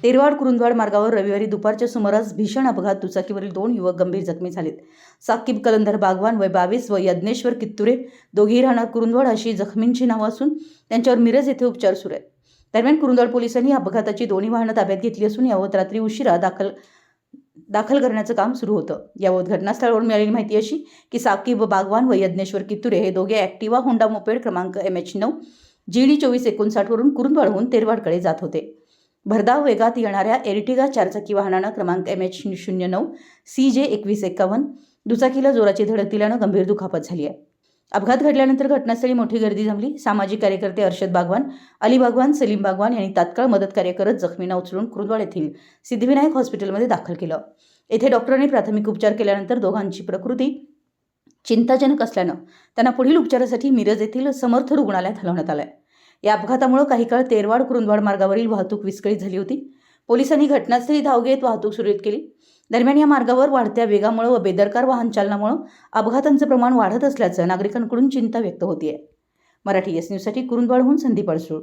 तेरवाड कुरुंदवाड मार्गावर रविवारी दुपारच्या सुमारास भीषण अपघात. दुचाकीवरील 2 युवक गंभीर जखमी झालेत. साकीब कलंदर बागवान वय 22 व यज्ञेश्वर कित्तुरे दोघेही राहणार कुरुंदवाड अशी जखमींची नावं असून त्यांच्यावर मिरज येथे उपचार सुरू आहेत. दरम्यान कुरुंदवाड पोलिसांनी अपघाताची दोन्ही वाहनं ताब्यात घेतली असून यावत रात्री उशिरा दाखल करण्याचं काम सुरू होतं. यावत घटनास्थळावरून मिळालेली माहिती अशी की साकीब बागवान व यज्ञेश्वर कित्तुरे हे दोघे ॲक्टिवा होंडा मोपेड क्रमांक MH9 GD 2459 वरून कुरुंदवाडहून तेरवाडकडे जात होते. भरधाव वेगात येणाऱ्या एर्टिगा 4 चाकी वाहनानं क्रमांक MH09 CJ 2151 दुचाकीला जोराची धडक दिल्यानं गंभीर दुखापत झाली आहे. अपघात घडल्यानंतर घटनास्थळी मोठी गर्दी जमली. सामाजिक कार्यकर्ते अर्शद बागवान, अली बागवान, सलीम बागवान यांनी तात्काळ मदत कार्य करत जखमींना उचलून कुरुंदवाड येथील सिद्धिविनायक हॉस्पिटलमध्ये दाखल केलं. येथे डॉक्टरांनी प्राथमिक उपचार केल्यानंतर दोघांची प्रकृती चिंताजनक असल्यानं त्यांना पुढील उपचारासाठी मिरज येथील समर्थ रुग्णालयात हलवण्यात आलं आहे. या अपघातामुळे काही काळ तेरवाड कुरुंदवाड मार्गावरील वाहतूक विस्कळीत झाली होती. पोलिसांनी घटनास्थळी धाव घेत वाहतूक सुरळीत केली. दरम्यान या मार्गावर वाढत्या वेगामुळे व बेदरकार वाहन चालनामुळे अपघातांचं प्रमाण वाढत असल्याचं नागरिकांकडून चिंता व्यक्त होतीये. मराठी S न्यूजसाठी कुरुंदवाडहून संदीप अडसूळ.